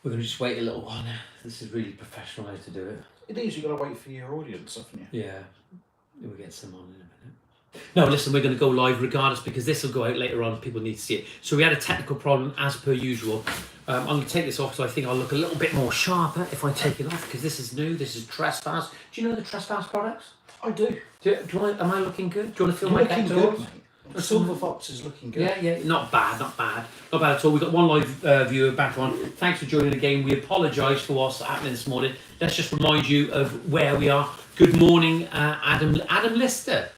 We're going to just wait a little while now. This is really professional how to do it. It is, you've got to wait for your audience, haven't you? Yeah. We'll get some on in a minute. No, listen, we're going to go live regardless because this will go out later on. People need to see it. So we had a technical problem as per usual. I'm going to take this off so I think I'll look a little bit more sharper if I take it off because this is new. This is Trespass. Do you know the Trespass products? I do. Am I looking good? Do you want to feel You're my looking pectorals? good, mate. The Silver Fox is looking good. Yeah, not bad at all. We've got one live viewer back on. Thanks for joining the game. We apologise for what's happening this morning. Let's just remind you of where we are. Good morning, Adam Lister.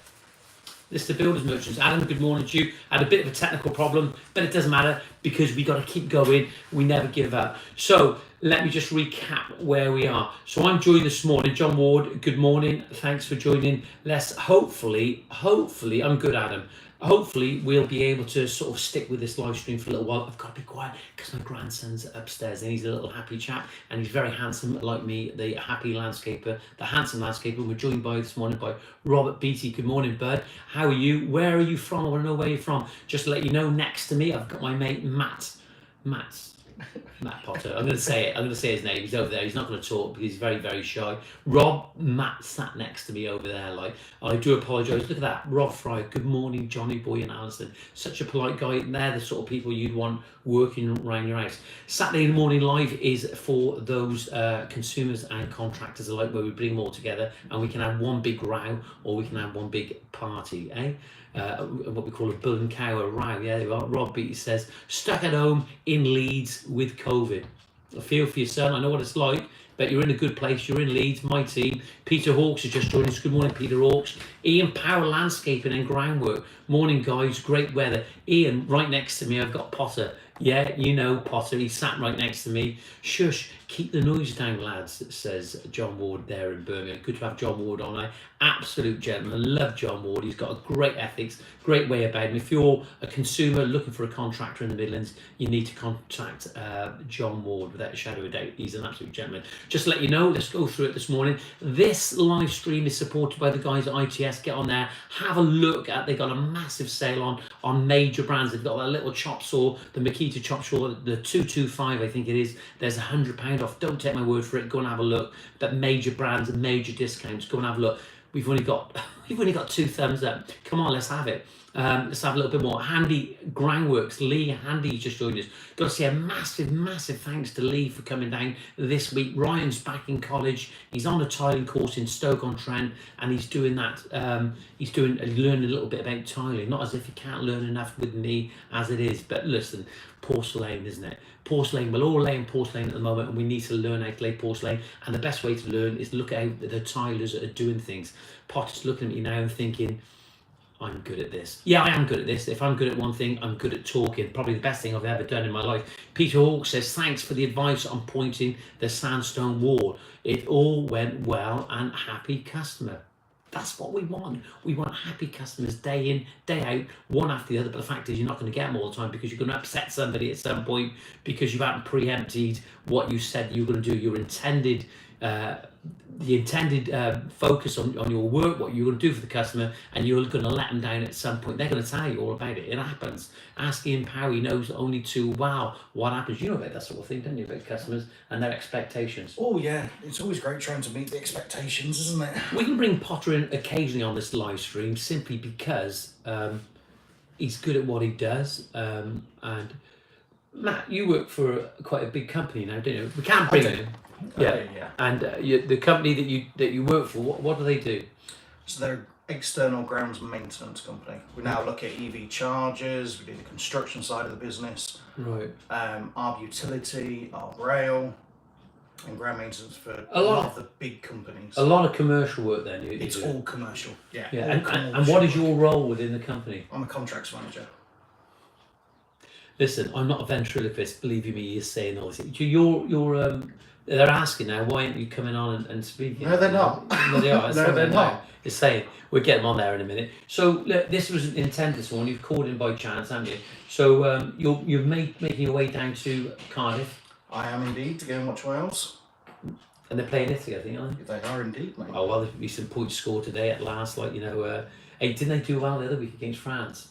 Lister Builders Merchants. Adam, good morning to you. Had a bit of a technical problem, but it doesn't matter because we got to keep going. We never give up. So let me just recap where we are. So I'm joined this morning. John Ward, good morning. Thanks for joining. Let's hopefully, I'm good, Adam. Hopefully we'll be able to sort of stick with this live stream for a little while. I've got to be quiet because my grandson's upstairs and he's a little happy chap and he's very handsome like me, the happy landscaper, the handsome landscaper. We're joined this morning by Robert Beattie. Good morning, bud. How are you? Where are you from? I want to know where you're from. Just to let you know, next to me I've got my mate Matt Potter. I'm going to say it. I'm going to say his name. He's over there. He's not going to talk because he's very, very shy. Matt sat next to me over there. Like, I do apologise. Look at that. Rob Fry. Good morning, Johnyboy and Alison. Such a polite guy. They're the sort of people you'd want working around your house. Saturday morning live is for those consumers and contractors alike, where we bring them all together and we can have one big row or we can have one big party, what we call a bull and cow, a row. Yeah, there you are. Rob Beattie says, stuck at home in Leeds with COVID. I feel for your son. I know what it's like, but you're in a good place. You're in Leeds, my team. Peter Hawkes has just joined us. Good morning, Peter Hawkes. Ian Power Landscaping and Groundwork. Morning, guys. Great weather. Ian, right next to me, I've got Potter. Yeah, you know Potter. He sat right next to me. Shush, keep the noise down, lads, says John Ward there in Birmingham. Good to have John Ward on. Absolute gentleman. Love John Ward. He's got a great ethics, great way about him. If you're a consumer looking for a contractor in the Midlands, you need to contact John Ward without a shadow of a doubt. He's an absolute gentleman. Just to let you know, let's go through it this morning. This live stream is supported by the guys at ITS. Get on there, have a look at. They got a massive sale on major brands. They've got that little chop saw, the Makita chop saw, the 225, I think it is. There's £100 off. Don't take my word for it. Go and have a look. But major brands and major discounts. Go and have a look. We've only got 2 thumbs up. Come on, let's have it. Let's have a little bit more. Handy Groundworks, Lee Handy just joined us. Got to say a massive thanks to Lee for coming down this week. Ryan's back in college. He's on a tiling course in Stoke-on-Trent, and he's doing that. Learning a little bit about tiling. Not as if he can't learn enough with me as it is, but listen, porcelain, isn't it? Porcelain. We're all laying porcelain at the moment, and we need to learn how to lay porcelain. And the best way to learn is look at how the tilers are doing things. Potter's looking at me now and thinking, I'm good at this. Yeah, I am good at this. If I'm good at one thing, I'm good at talking. Probably the best thing I've ever done in my life. Peter Hawke says, thanks for the advice on pointing the sandstone wall. It all went well and happy customer. That's what we want. We want happy customers day in, day out, one after the other. But the fact is, you're not going to get them all the time because you're going to upset somebody at some point because you haven't preempted what you said you were going to do. Your intended focus on your work, what you're going to do for the customer, and you're going to let them down at some point. They're going to tell you all about it. It happens. Ask Ian Power. He knows only too well what happens. You know about that sort of thing, don't you, about customers and their expectations? Oh yeah, it's always great trying to meet the expectations, isn't it? We can bring Potter in occasionally on this live stream simply because he's good at what he does. And Matt, you work for quite a big company now, don't you? We can't bring him. Yeah. And the company that you work for, what do they do? So they're an external grounds maintenance company. We now look at EV chargers, we do the construction side of the business, right? Our utility, our rail, and ground maintenance for a lot of the big companies. A lot of commercial work then. It's all commercial, yeah. And what is your role within the company? I'm a contracts manager. Listen, I'm not a ventriloquist, believe you me, you're saying all this. They're asking now, why aren't you coming on and speaking? No, they're not. No, they are. No, they're not. They're saying, we'll get them on there in a minute. So, look, this was intended this morning. You've called in by chance, haven't you? So, you're making your way down to Cardiff. I am indeed, to go and watch Wales. And they're playing Italy, I think, aren't they? They are indeed, mate. Oh, well, there'll be some points scored today at last. Like, hey, didn't they do well the other week against France?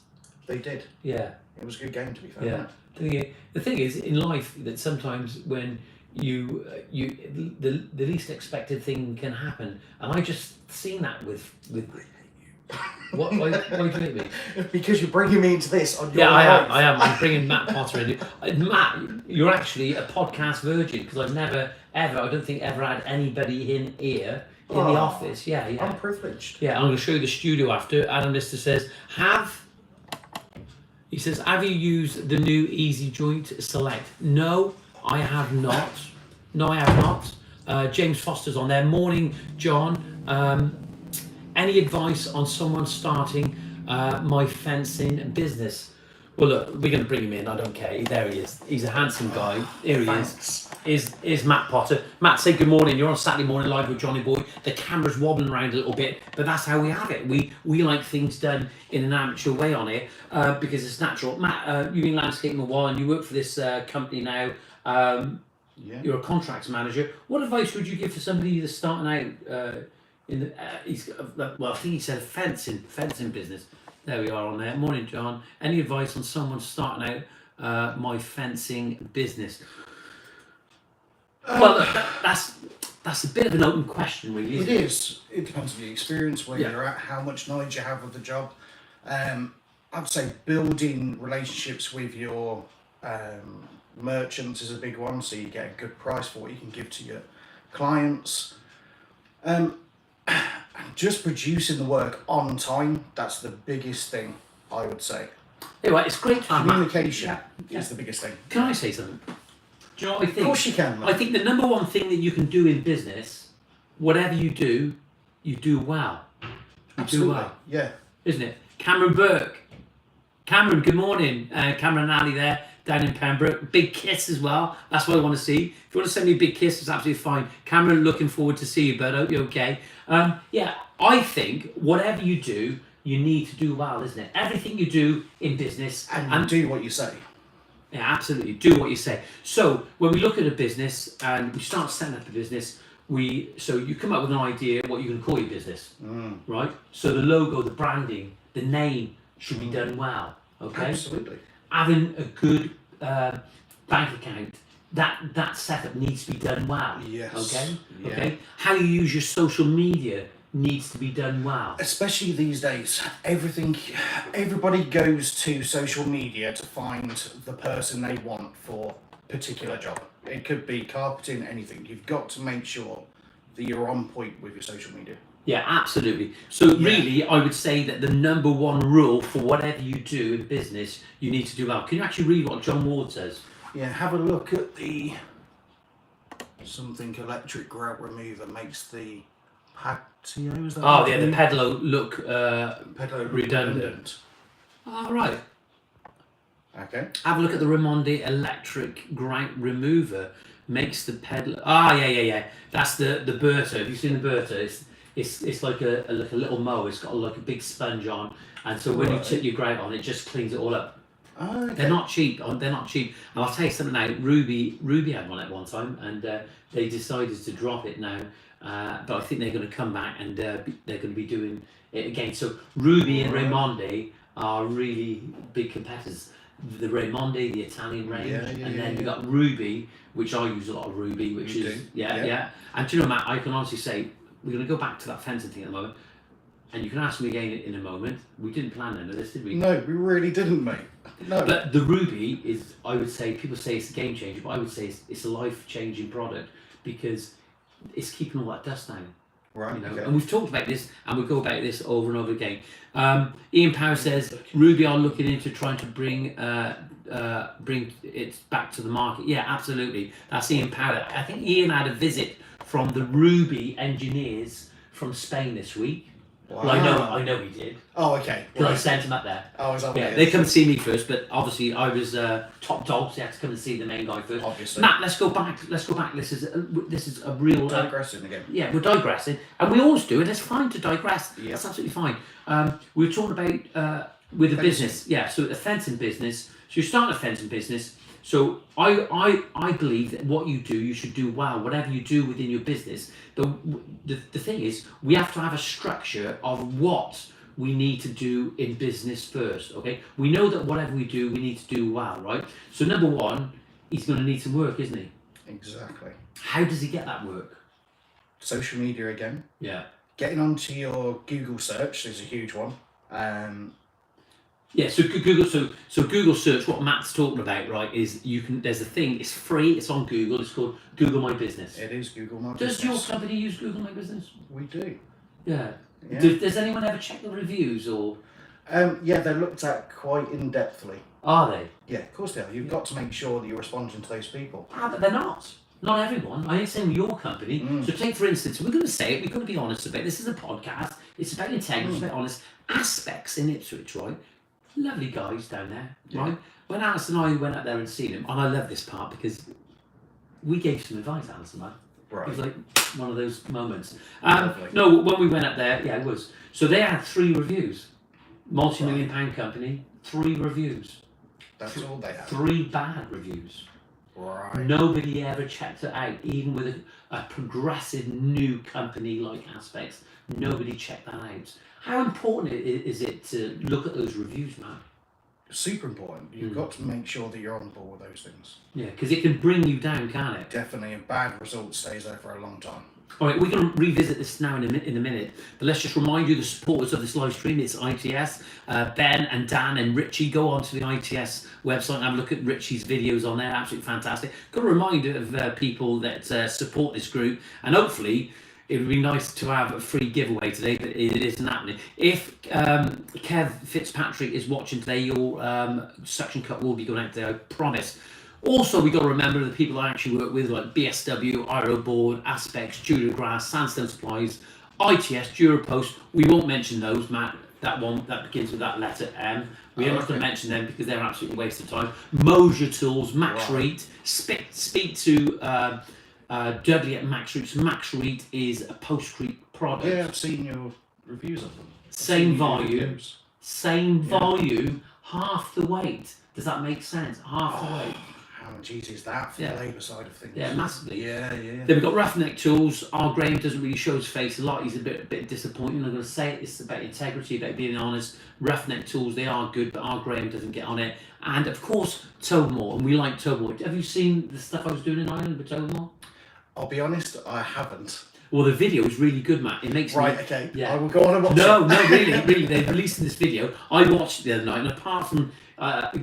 They did. Yeah. It was a good game, to be fair. Yeah. The thing is, in life, that sometimes when the least expected thing can happen, and I just seen that with what why do you hate me? Because you're bringing me into this on your Yeah, life. I am. I'm bringing Matt Potter in. Matt, you're actually a podcast virgin because I've never ever, I don't think ever had anybody in here in the office. Yeah, yeah. I'm privileged. Yeah, I'm going to show you the studio after. Adam Lister says, have you used the new Easy Joint Select? No, I have not. No, I have not. James Foster's on there. Morning, John. Any advice on someone starting my fencing business? Well, look, we're going to bring him in. I don't care. There he is. He's a handsome guy. Here he is Matt Potter. Matt, say good morning. You're on Saturday morning live with Johnyboy. The camera's wobbling around a little bit, but that's how we have it. We like things done in an amateur way on it because it's natural. Matt, you've been landscaping a while and you work for this company now. You're a contracts manager. What advice would you give for somebody that's starting out in the? I think he said fencing business. There we are on there. Morning, John. Any advice on someone starting out my fencing business? Well, that's a bit of an open question, really. It is. It depends on the experience, where you're at, how much knowledge you have of the job. I'd say building relationships with your merchants is a big one, so you get a good price for what you can give to your clients. Just producing the work on time, that's the biggest thing, I would say. Anyway, it's great time. Communication is the biggest thing. Can I say something? Do you know what I think? Of course you can, man. I think the number one thing that you can do in business, whatever you do well. Absolutely. Do well. Yeah. Isn't it? Cameron Burke. Cameron, good morning. Cameron and Ali there, down in Pembroke. Big kiss as well. That's what I want to see. If you want to send me a big kiss, it's absolutely fine. Cameron, looking forward to see you, bud. Hope you're okay. I think whatever you do, you need to do well, isn't it? Everything you do in business. And do what you say. Yeah, absolutely. Do what you say. So when we look at a business and we start setting up a business, so you come up with an idea what you're going to call your business, right? So the logo, the branding, the name should be done well. Okay. Absolutely. Having a good bank account, that setup needs to be done well. Yes. Okay. Yeah. Okay. How you use your social media needs to be done well. Especially these days, everybody goes to social media to find the person they want for a particular job. It could be carpeting, anything. You've got to make sure that you're on point with your social media. Yeah, absolutely. So really, I would say that the number one rule for whatever you do in business, you need to do well. Can you actually read what John Ward says? Yeah, have a look at the something electric grout remover makes the patio. Is that? Oh, yeah, the pedalo look pedalo redundant. Oh, right. Okay. Have a look at the Raimondi electric grout remover. Makes the pedal. Ah, yeah. That's the Berta. Have you seen the Berta? It's like a little mower. It's got like a big sponge on, and so when you tip your grout on, it just cleans it all up. Oh, okay. They're not cheap. And I'll tell you something now. Ruby had one at one time, and they decided to drop it now. But I think they're going to come back and they're going to be doing it again. So Ruby and Raimondi are really big competitors. The Raimondi, the Italian range, and then you've got Ruby, which I use a lot of Ruby, which is yeah. And do you know, Matt, I can honestly say we're going to go back to that fencing thing at the moment, and you can ask me again in a moment. We didn't plan any of this, did we? No, we really didn't, mate. No. But the Ruby is, I would say, people say it's a game changer, but I would say it's a life-changing product because it's keeping all that dust down. Right. You know? Okay. And we've talked about this, and we'll go about this over and over again. Ian Power says Ruby are looking into trying to bring it back to the market. Yeah, absolutely. That's Ian Power. I think Ian had a visit from the Ruby engineers from Spain this week. Wow. Well, I know he did. Oh, okay. Because I sent him up there. Oh, is that Yeah, they come and see me first, but obviously I was top dog, so they had to come and see the main guy first. Obviously. Matt, let's go back. This is a real digressing again. Yeah, we're digressing, and we always do, and it's fine to digress. Yep. That's absolutely fine. We were talking about with a business. Yeah, so a fencing business. So you start a fencing business. So I believe that what you do, you should do well. Whatever you do within your business, the thing is, we have to have a structure of what we need to do in business first. Okay, we know that whatever we do, we need to do well, right? So number one, he's going to need some work, isn't he? Exactly. How does he get that work? Social media again. Yeah. Getting onto your Google search is a huge one. Yeah, so Google, so Google search. What Matt's talking about, right? Is you can. There's a thing. It's free. It's on Google. It's called Google My Business. It is Google My Does Business. your company use Google My Business? We do. Yeah. Yeah. Does anyone ever check the reviews or? Yeah, they're looked at quite in-depthly. Are they? Yeah, of course they are. You've got to make sure that you're responding to those people. But they're not. Not everyone. I ain't saying with your company. So take, for instance, we're going to say it. We're going to be honest about it. This is a podcast. It's about integrity, it's about honest aspects in Ipswich, right? Lovely guys down there, right? When Alice and I went up there and seen him, and I love this part because we gave some advice, Alice and I. Right. It was like one of those moments. Lovely. No, when we went up there, yeah, it was. So they had 3 reviews. Multi-million pound company, 3 reviews. That's all they have. 3 bad reviews. Right. Nobody ever checked it out, even with a progressive new company like Aspects. Nobody checked that out. How important is it to look at those reviews, Matt? Super important. You've got to make sure that you're on board with those things. Yeah, because it can bring you down, can't it? Definitely, a bad result stays there for a long time. All right, we're going to revisit this now in a minute, but let's just remind you the supporters of this live stream. It's ITS, Ben and Dan and Richie. Go on to the ITS website and have a look at Richie's videos on there. Absolutely fantastic. Got a reminder of people that support this group, and hopefully it would be nice to have a free giveaway today, but it isn't happening. If Kev Fitzpatrick is watching today, your suction cup will be going out today, I promise. Also, we got to remember the people I actually work with, like BSW, Aeroboard, Aspects, Duragrass, Sandstone Supplies, ITS, Durapost. We won't mention those, Matt. That one that begins with that letter M. We're not going to mention them because they're absolutely a waste of time. Mosier Tools, Max Reed. Speak to Dudley at Max Reed. Max Reed is a postcrete product. Yeah, I've seen your reviews of them. Same volume, half the weight. Does that make sense? Half the weight. How much easier is that for the labour side of things? Yeah, massively. Yeah. Then we've got Roughneck Tools. Our Graham doesn't really show his face a lot. He's a bit disappointing. I'm going to say it. It's about integrity, about being honest. Roughneck Tools, they are good, but our Graham doesn't get on it. And of course, Tobermoor, and we like Tobermoor. Have you seen the stuff I was doing in Ireland with Tobermoor? I'll be honest, I haven't. Well, the video is really good, Matt. It makes okay. Yeah. I will go on and watch it. No, really. They've released this video. I watched it the other night, and apart from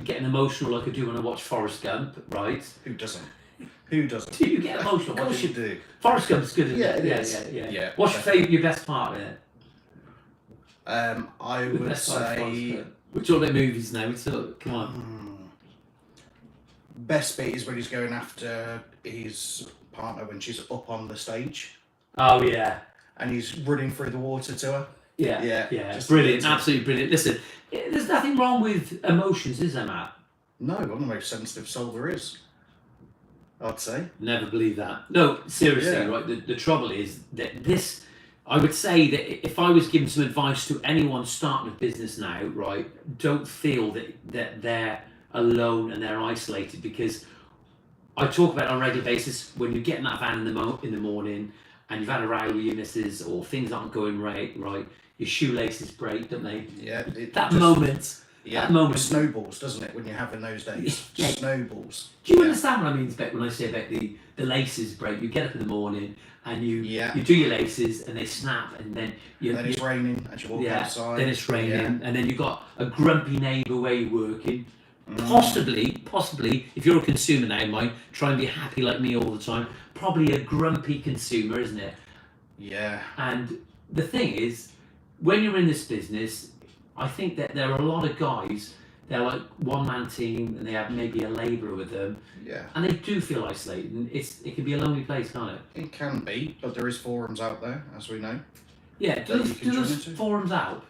getting emotional like I do when I watch Forrest Gump, right? Who doesn't? Who doesn't? Do you get emotional? Of course you do. Forrest Gump's good, isn't Yeah, it? it is. Yeah. What's your favourite, your best part in it? I would say... We're talking about movies now, come on. Best bit is when he's going after his partner when she's up on the stage. Oh, yeah. And he's running through the water to her. Yeah. Brilliant, absolutely brilliant. Listen, there's nothing wrong with emotions, is there, Matt? No, I'm the most sensitive soul there is, I'd say. Never believe that. No, seriously, right? The trouble is that this, I would say that if I was giving some advice to anyone starting a business now, right, don't feel that they're alone and they're isolated, because I talk about it on a regular basis. When you get in that van in the morning and you've had a row with your missus or things aren't going right, your shoelaces break, don't they? Yeah. That moment. It snowballs, doesn't it, when you're having those days? Yeah. Snowballs. Do you understand what I mean, Beck, when I say about the laces break? You get up in the morning and you do your laces and they snap, and then it's raining as you walk outside. Then it's raining, and then you've got a grumpy neighbour where you're working. Possibly, if you're a consumer now, Mike, try and be happy like me all the time. Probably a grumpy consumer, isn't it? Yeah. And the thing is, when you're in this business, I think that there are a lot of guys, they're like one-man team and they have maybe a labourer with them. Yeah. And they do feel isolated, and it can be a lonely place, can't it? It can be, but there is forums out there, as we know. Yeah, do those forums out?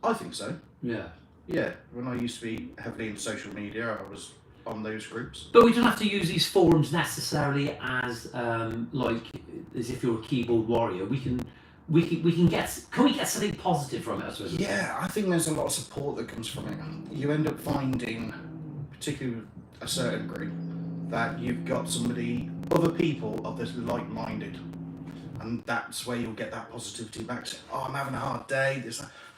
I think so. Yeah. Yeah, when I used to be heavily into social media, I was on those groups. But we don't have to use these forums necessarily as as if you're a keyboard warrior. We can get something positive from it, I suppose. Yeah, I think there's a lot of support that comes from it. You end up finding, particularly with a certain group, that you've got other people of this like-minded, and that's where you'll get that positivity back. So, I'm having a hard day.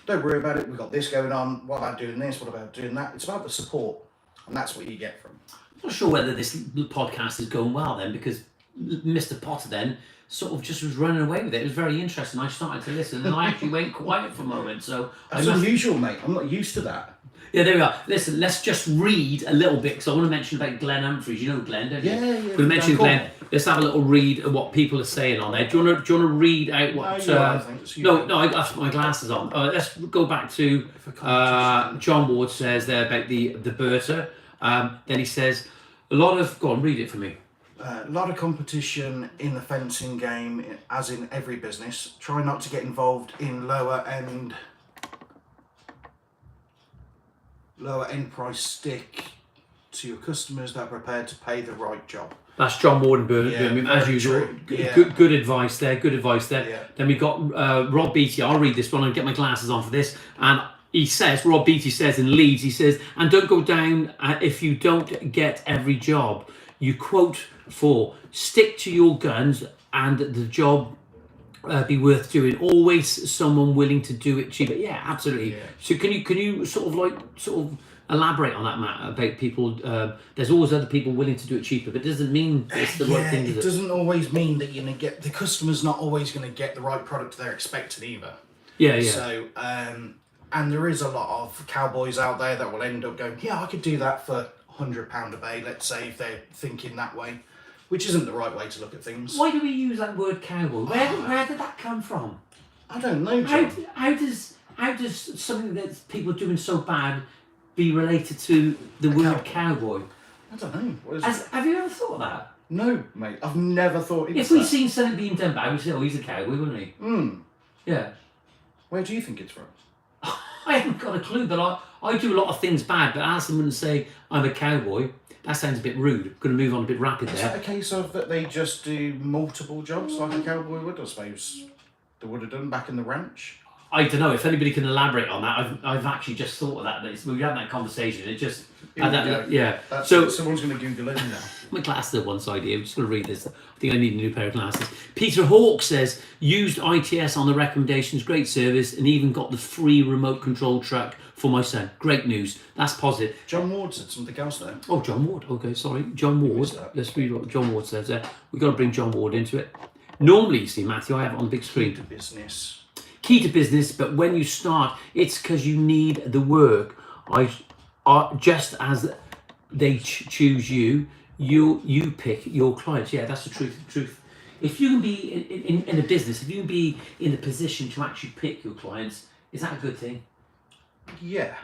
Don't worry about it. We've got this going on. What about doing this? What about doing that? It's about the support. And that's what you get from. I'm not sure whether this podcast is going well then, because Mr. Potter then sort of just was running away with it. It was very interesting. I started to listen and I actually went quiet for a moment. So That's unusual, mate. I'm not used to that. Yeah, there we are. Listen, let's just read a little bit because I want to mention about Glenn Humphreys. You know Glenn, don't you? Yeah. We mentioned Glenn. Let's have a little read of what people are saying on there. Do you want to read out what? No, I got my glasses on. Let's go back to John Ward says there about the Bertha. Then he says a lot of. Go on, read it for me. A lot of competition in the fencing game, as in every business. Try not to get involved in lower end price. Stick to your customers that are prepared to pay the right job. That's John Ward and Birmingham, as usual. Good advice there. Good advice there. Yeah. Then we got Rob Beattie. I'll read this one and get my glasses on for this. And he says, Rob Beattie says in Leeds, he says, and don't go down if you don't get every job. You quote for stick to your guns and the job be worth doing. Always someone willing to do it cheaper. Yeah, absolutely. Yeah. So can you sort of elaborate on that, Matt, about people? There's always other people willing to do it cheaper, but it doesn't mean it's the right thing. It doesn't always mean that you're gonna get the customer's not always going to get the right product they're expecting either. Yeah. So and there is a lot of cowboys out there that will end up going, yeah, I could do that for £100 a bay. Let's say if they're thinking that way, which isn't the right way to look at things. Why do we use that word cowboy? Where did that come from? I don't know, John. How does something that people are doing so bad be related to the word cowboy? I don't know. Have you ever thought of that? No, mate. I've never thought. If we'd seen something being done bad, we'd say, "Oh, he's a cowboy, wouldn't he?" Yeah. Where do you think it's from? I haven't got a clue, but I do a lot of things bad. But ask someone and say I'm a cowboy, that sounds a bit rude. I'm going to move on a bit rapid there. Is that a case of that they just do multiple jobs like a cowboy would? I suppose they would have done back in the ranch. I don't know if anybody can elaborate on that. I've actually just thought of that. We had that conversation. It just So someone's going to Google it now. My glasses are one side here. I'm just going to read this. I think I need a new pair of glasses. Peter Hawke says used ITS on the recommendations, great service, and even got the free remote control truck for my son. Great news. That's positive. John Ward said something else there. Oh, John Ward. Okay, sorry, John Ward. Let's read what John Ward says there. We've got to bring John Ward into it. Normally, you see, Matthew, I have it on the big screen. Key to business, but when you start, it's because you need the work. Just as they choose you, you pick your clients. Yeah, that's the truth. If you can be in a business, if you can be in a position to actually pick your clients, is that a good thing? Yeah,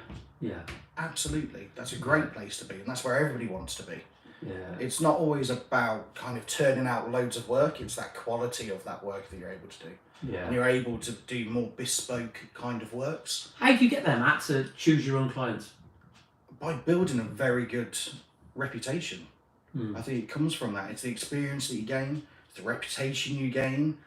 absolutely. That's a great place to be, and that's where everybody wants to be. Yeah. It's not always about kind of turning out loads of work. It's that quality of that work that you're able to do. Yeah. And you're able to do more bespoke kind of works. How do you get there, Matt, to choose your own clients? By building a very good reputation. I think it comes from that. It's the experience that you gain, it's the reputation you gain,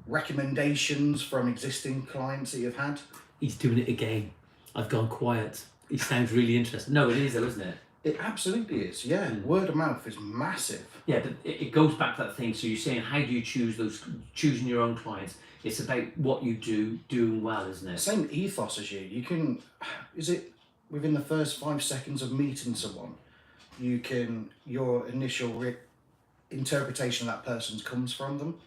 recommendations from existing clients that you've had. He's doing it again. I've gone quiet. He sounds really interesting. No, it is though, isn't it? It absolutely is, yeah. Word of mouth is massive. Yeah, but it goes back to that thing. So you're saying, how do you choosing your own clients? It's about what you do, doing well, isn't it? Same ethos as you. You can, is it within the first 5 seconds of meeting someone, your initial interpretation of that person's comes from them.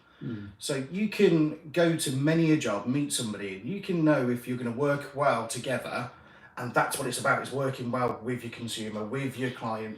So you can go to many a job, meet somebody, and you can know if you're going to work well together. And that's what it's about, is working well with your consumer, with your client,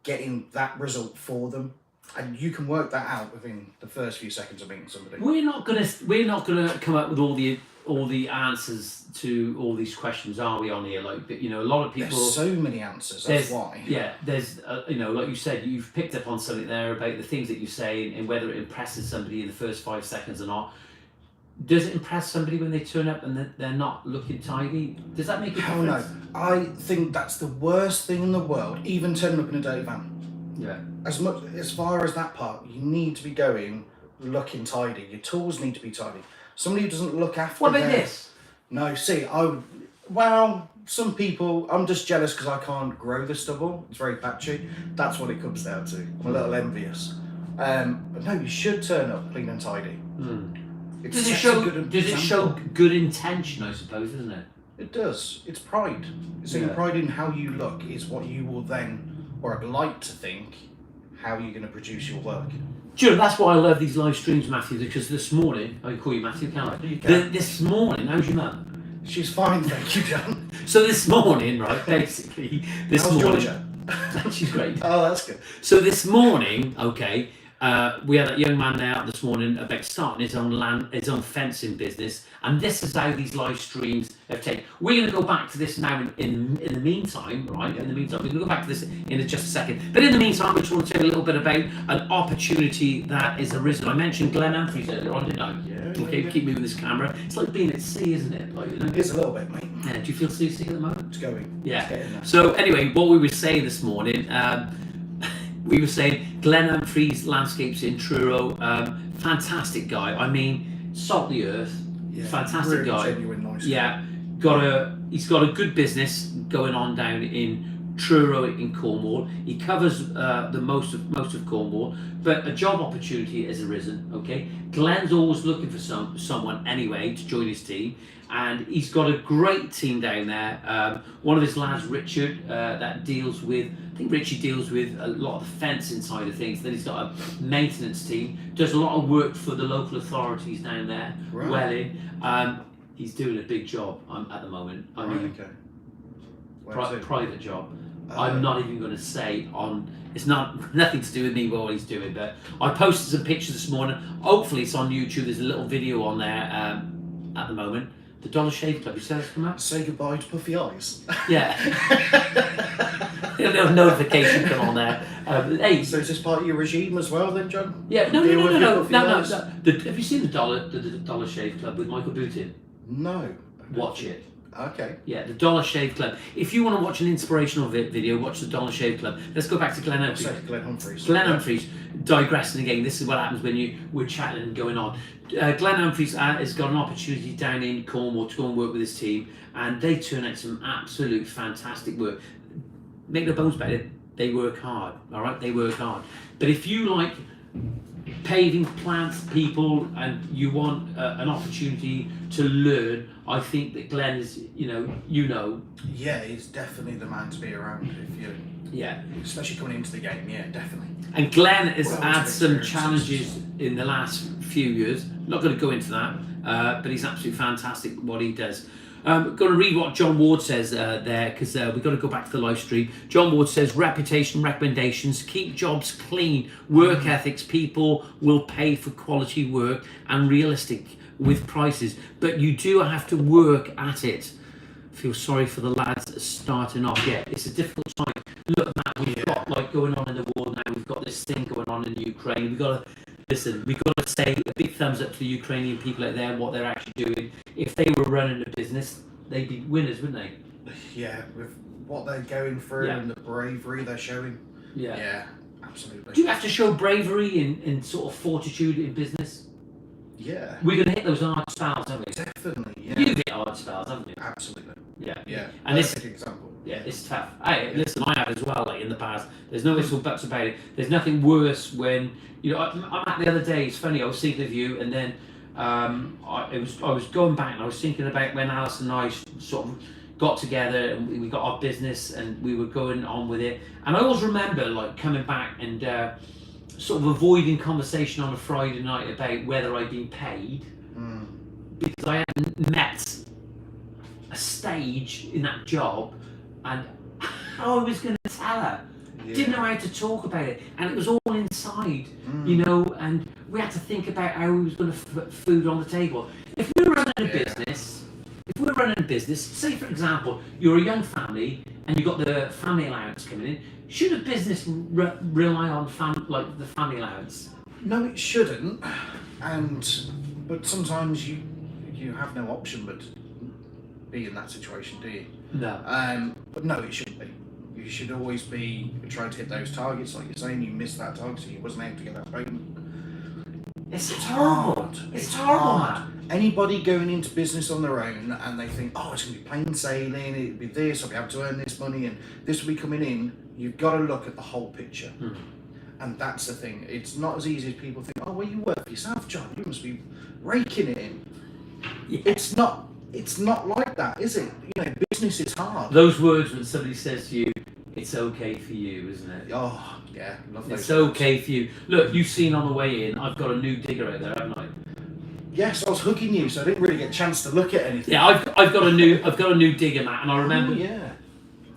getting that result for them. And you can work that out within the first few seconds of meeting somebody. We're not gonna come up with all the answers to all these questions, are we, on here? Like, a lot of people. There's so many answers. That's why. Yeah, there's like you said, you've picked up on something there about the things that you say and whether it impresses somebody in the first 5 seconds or not. Does it impress somebody when they turn up and they're not looking tidy? Does that make a difference? No. I think that's the worst thing in the world, even turning up in a dirty van. Yeah. As far as that part, you need to be going looking tidy. Your tools need to be tidy. Somebody who doesn't look after What about this? No, see, some people, I'm just jealous because I can't grow the stubble. It's very patchy. That's what it comes down to. I'm a little envious. But no, you should turn up clean and tidy. Does it show good intention, I suppose, isn't it? It does. It's pride. So your pride in how you look is what you will then, or I'd like to think, how you're going to produce your work. Do you know, that's why I love these live streams, Matthew, because this morning, I can call you Matthew, can't I? You can. This morning, how's your mum? She's fine, thank you, John. So this morning, right, basically, this How's morning... Georgia? She's great. Oh, that's good. So this morning, okay, we had a young man out this morning about starting his own fencing business, and this is how these live streams have taken. We're going to go back to this now in the meantime, right? In the meantime, we're going to go back to this in just a second. But in the meantime, I just want to tell you a little bit about an opportunity that has arisen. I mentioned Glen Humphreys earlier on, didn't I? Yeah. Okay, keep moving this camera. It's like being at sea, isn't it? Like, you know? It is a little bit, mate. Yeah, do you feel seasick at the moment? It's going. Yeah. It's getting there. So anyway, what we were saying this morning, we were saying Glen Humphreys Landscapes in Truro, fantastic guy. I mean, salt the earth, fantastic really guy. Genuine, nice Yeah, he's got a good business going on down in Truro in Cornwall. He covers the most of Cornwall, but a job opportunity has arisen. Okay, Glenn's always looking for someone anyway to join his team, and he's got a great team down there. One of his lads, Richard, that deals with. I think Richie deals with a lot of the fencing side of things. Then he's got a maintenance team, does a lot of work for the local authorities down there. Right. Welling. He's doing a big job at the moment. I mean, okay. Private job. I'm not even going to say on. It's nothing to do with me what he's doing, but I posted some pictures this morning. Hopefully, it's on YouTube. There's a little video on there at the moment. The Dollar Shave Club. You said it's come out. Say goodbye to puffy eyes. Yeah. A little notification come on there. Hey. So is this part of your regime as well, then, John? Yeah. No. No. Have you seen the Dollar Shave Club with Michael Bootin? No. Watch it. Okay. Yeah, the Dollar Shave Club. If you want to watch an inspirational video, watch the Dollar Shave Club. Let's go back to Glen Humphreys. Glen Humphreys, digressing again. This is what happens when we're chatting and going on. Glen Humphreys has got an opportunity down in Cornwall to go and work with his team, and they turn out some absolute fantastic work. Make no bones about it, they work hard. All right, they work hard. But if you like paving plants, people, and you want an opportunity to learn, I think that Glenn is, you know. Yeah, he's definitely the man to be around if you. Yeah. Especially coming into the game, yeah, definitely. And Glenn has had some challenges in the last few years. Not going to go into that, but he's absolutely fantastic at what he does. Going to read what John Ward says there, because we've got to go back to the live stream. John Ward says, reputation, recommendations, keep jobs clean, work ethics, people will pay for quality work and realistic with prices, but you do have to work at it. Feel sorry for the lads starting off. Yeah, it's a difficult time. Look, Matt, we've got like going on in the war now. We've got this thing going on in Ukraine. We've got to listen. We've got to say a big thumbs up to the Ukrainian people out there and what they're actually doing. If they were running a business, they'd be winners, wouldn't they? Yeah, with what they're going through and the bravery they're showing. Yeah. Yeah, absolutely. Do you have to show bravery in sort of fortitude in business? Yeah. We're going to hit those hard spells, haven't we? Definitely, yeah. You've hit hard spells, haven't you? Absolutely. Yeah. Yeah. And this example. Yeah, it's tough. Listen, I have as well, like in the past. There's no ifs or buts about it. There's nothing worse when, I'm at the other day, it's funny, I was thinking of you, and then I was going back and I was thinking about when Alice and I sort of got together and we got our business and we were going on with it. And I always remember like coming back and sort of avoiding conversation on a Friday night about whether I'd been paid because I hadn't met a stage in that job and how I was going to tell her. Didn't know how to talk about it, and it was all inside, and we had to think about how we was going to put food on the table. If we're running a business, say for example, you're a young family and you've got the family allowance coming in, should a business rely on the family allowance? No, it shouldn't, but sometimes you have no option but to be in that situation, do you? No. But no, it shouldn't be. You should always be trying to hit those targets. Like you're saying, you missed that target, so you wasn't able to get that payment. It's horrible. It's horrible, man. Anybody going into business on their own and they think, oh, it's going to be plain sailing, it'll be this, I'll be able to earn this money, and this will be coming in. You've got to look at the whole picture. And that's the thing. It's not as easy as people think, oh, well, you work for yourself, John. You must be raking it in. Yeah. It's not. It's not like that, is it? You know, business is hard. Those words when somebody says to you, it's okay for you, isn't it? Oh, yeah, love those It's words. okay for you. Look, you've seen on the way in, I've got a new digger out there, haven't I? Yes, I was hugging you, so I didn't really get a chance to look at anything. Yeah, I've got a new digger, Matt, and I remember. Oh, yeah.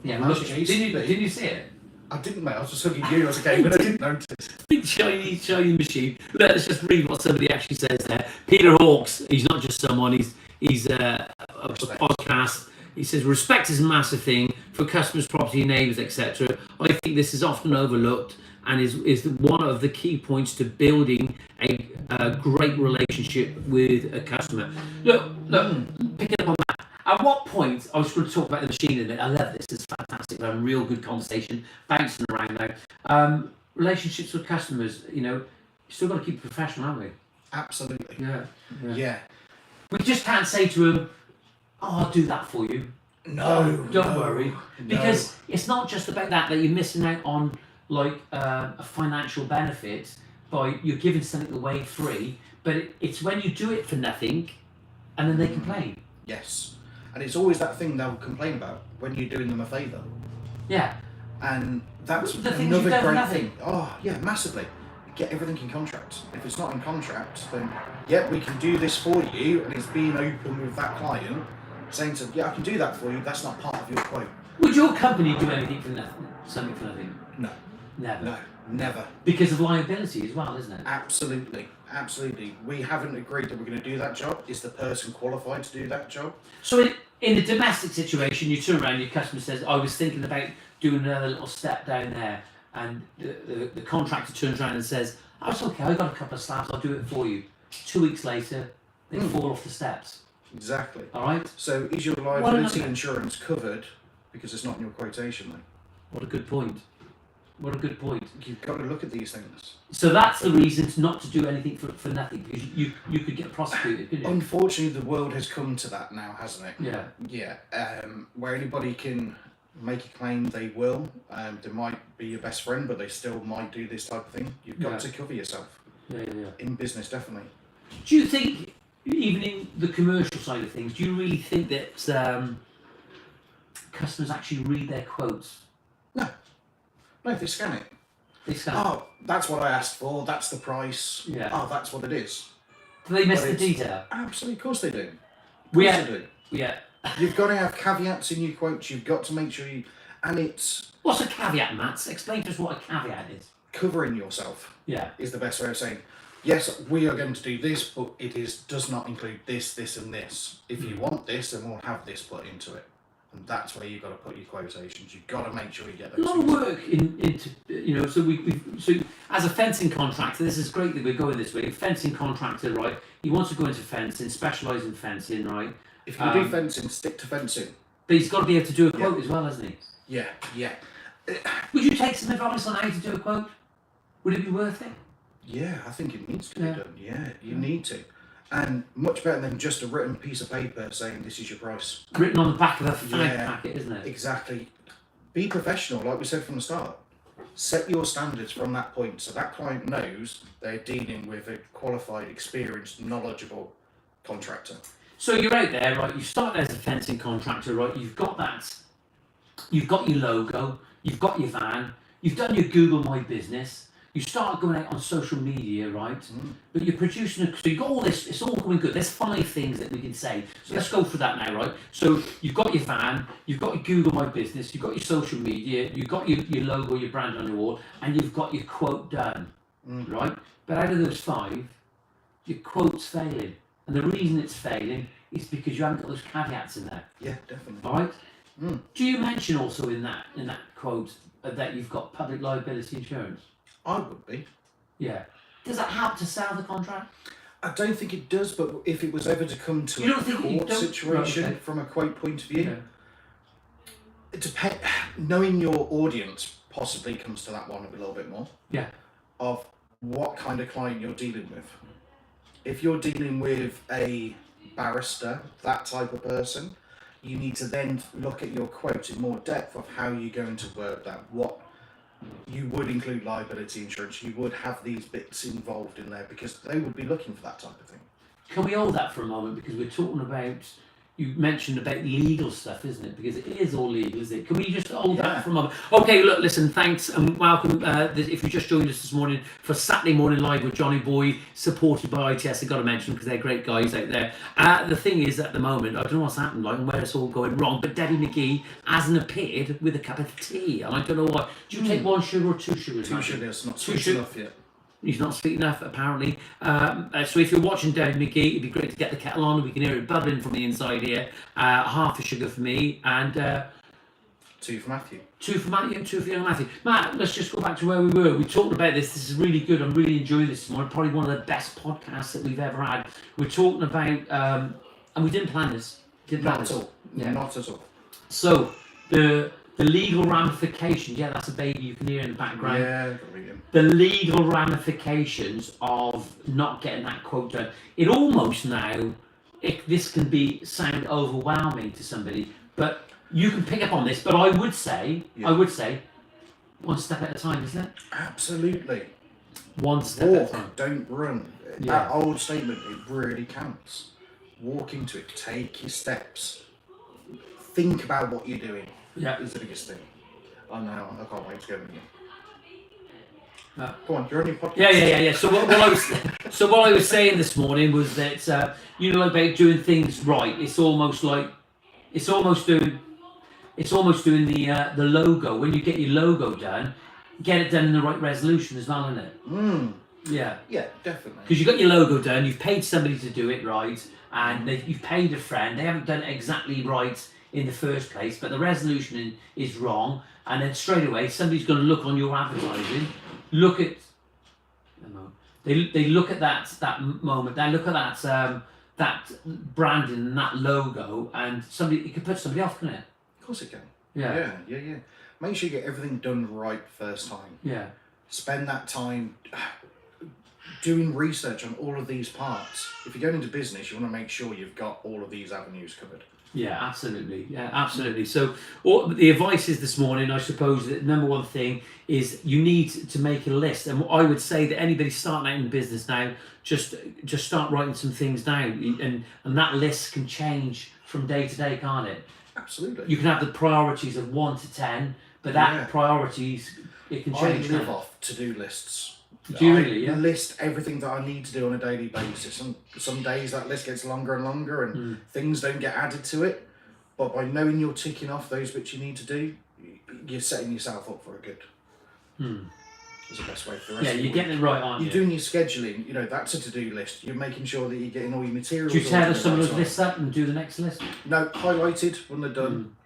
Yeah, Well, look, that's didn't you see it? I didn't, mate. I was just hugging you. I was okay, but I didn't notice. Big shiny machine. Let's just read what somebody actually says there. Peter Hawkes, he's not just someone, he's a podcast. He says, respect is a massive thing for customers, property, neighbours, etc. I think this is often overlooked and is one of the key points to building a great relationship with a customer. Look, picking up on that. At what point, I was going to talk about the machine in a minute. I love this. It's fantastic. We're having a real good conversation, bouncing around now. Relationships with customers, you know, you still got to keep it professional, haven't we? Absolutely. Yeah. We just can't say to them, oh, I'll do that for you. No. Don't worry. Because it's not just about that you're missing out on like a financial benefit by you're giving something away free, but it's when you do it for nothing and then they complain. Yes. And it's always that thing they'll complain about when you're doing them a favour. Yeah. And that's The things another you've done for great nothing. thing. Oh, yeah, massively. Get everything in contract. If it's not in contract, then, yeah, we can do this for you, and it's being open with that client, saying to them, yeah, I can do that for you, that's not part of your quote. Would your company do anything for nothing? Something for nothing? No. Never. No, never. Because of liability as well, isn't it? Absolutely. Absolutely. We haven't agreed that we're going to do that job. Is the person qualified to do that job? So in a domestic situation, you turn around, your customer says, I was thinking about doing another little step down there, and the contractor turns around and says, oh, it's okay, I've got a couple of slabs, I'll do it for you. 2 weeks later, they fall off the steps. Exactly. All right? So is your liability insurance covered because it's not in your quotation then? What a good point. What a good point. You've got to look at these things. So that's the reason not to do anything for nothing, because you could get prosecuted, couldn't you? Unfortunately, the world has come to that now, hasn't it? Yeah. Yeah. Where anybody can make a claim, they will. They might be your best friend, but they still might do this type of thing. You've got to cover yourself. Yeah. In business, definitely. Do you think, even in the commercial side of things, do you really think that customers actually read their quotes? No, if they scan it. They scan. Oh, that's what I asked for. That's the price. Yeah. Oh, that's what it is. Do they miss the detail? Absolutely, of course they do. Yeah. You've got to have caveats in your quotes. You've got to make sure and it's What's a caveat, Matt? Explain to us what a caveat is. covering yourself. Yeah. Is the best way of saying, yes, we are going to do this, but it does not include this, this, and this. If you want this, then we'll have this put into it. And that's where you've got to put your quotations. You've got to make sure you get those. A lot of work into so as a fencing contractor, this is great that we're going this way. Fencing contractor, right? He wants to go into fencing, specialise in fencing, right? If you do fencing, stick to fencing. But he's got to be able to do a quote as well, hasn't he? Yeah. Would you take some advice on how to do a quote? Would it be worth it? Yeah, I think it needs to be done. Yeah, you need to. And much better than just a written piece of paper saying this is your price. Written on the back of a fag packet, isn't it? Exactly. Be professional, like we said from the start. Set your standards from that point so that client knows they're dealing with a qualified, experienced, knowledgeable contractor. So you're out there, right? You started as a fencing contractor, right? You've got your logo, you've got your van, you've done your Google My Business. You start going out on social media, right? But you're producing so you've got all this, it's all going good. There's 5 things that we can say. So let's go through that now, right? So you've got your van, you've got your Google My Business, you've got your social media, you've got your logo, your brand on your wall, and you've got your quote done, right? But out of those 5, your quote's failing. And the reason it's failing is because you haven't got those caveats in there. Yeah, definitely. All right? Do you mention also in that quote that you've got public liability insurance? I would be. Yeah. Does that help to sell the contract? I don't think it does, but if it was ever to come to a court situation from a quote point of view, it depends. Knowing your audience possibly comes to that one a little bit more. Yeah. Of what kind of client you're dealing with. If you're dealing with a barrister, that type of person, you need to then look at your quote in more depth of how you're going to work that. What you would include liability insurance, you would have these bits involved in there because they would be looking for that type of thing. Can we hold that for a moment, because we're talking about you mentioned about legal stuff, isn't it? Because it is all legal, isn't it? Can we just hold Yeah. that for a moment? Okay, look, listen, thanks and welcome. If you just joined us this morning for Saturday Morning Live with Johnyboy, supported by ITS, I've got to mention because they're great guys out there. The thing is, at the moment, I don't know what's happened, like, and where it's all going wrong, but Debbie McGee hasn't appeared with a cup of tea, and I don't know why. Do you take 1 sugar or 2 sugars? Two sugars, not Two sweet sugar- enough yet. He's not sweet enough, apparently. So if you're watching David McGee, it'd be great to get the kettle on. We can hear it bubbling from the inside here. Half a sugar for me, and 2 for Matthew. 2 for Matthew, 2 for young Matthew. Matt, let's just go back to where we were. We talked about this. This is really good. I'm really enjoying this morning. Probably one of the best podcasts that we've ever had. We're talking about, and we didn't plan this. Not at all. Yeah. Not at all. So the legal ramifications. Yeah, that's a baby you can hear in the background. Yeah, got to read him. The legal ramifications of not getting that quote done. It almost now, this can sound overwhelming to somebody, but you can pick up on this. But I would say, one step at a time, isn't it? Absolutely. One step at a Walk, time. don't run. Yeah. That old statement, it really counts. Walk into it, take your steps. Think about what you're doing. Yeah. Is the biggest thing. I know, I can't wait to go with you. Uh, Go on, you're on your podcast. Yeah. So what I was saying this morning was that about doing things right. It's almost doing the logo. When you get your logo done, get it done in the right resolution as well, isn't it? Yeah. Yeah, definitely. Because you've got your logo done, you've paid somebody to do it right, and you've paid a friend. They haven't done it exactly right in the first place, but the resolution is wrong, and then straight away somebody's going to look on your advertising, they look at that moment, they look at that branding and that logo, and it could put somebody off, can it? Of course it can. Yeah. Yeah. Make sure you get everything done right first time. Yeah. Spend that time doing research on all of these parts. If you're going into business, you want to make sure you've got all of these avenues covered. Yeah, absolutely. Yeah, absolutely. So the advice is this morning, I suppose, that number one thing is you need to make a list. And I would say that anybody starting out in business now, just start writing some things down. And that list can change from day to day, can't it? Absolutely. You can have the priorities of 1 to 10, but that priorities, it can change. I live off to-do lists. Do you really? Yeah. List everything that I need to do on a daily basis. And some days that list gets longer and longer and things don't get added to it. But by knowing you're ticking off those bits you need to do, you're setting yourself up for a good. That's the best way for the rest of the you're week. getting it right, aren't you? You're doing your scheduling, that's a to-do list. You're making sure that you're getting all your materials. Do you tear some of those right lists up and do the next list? No, highlighted when they're done.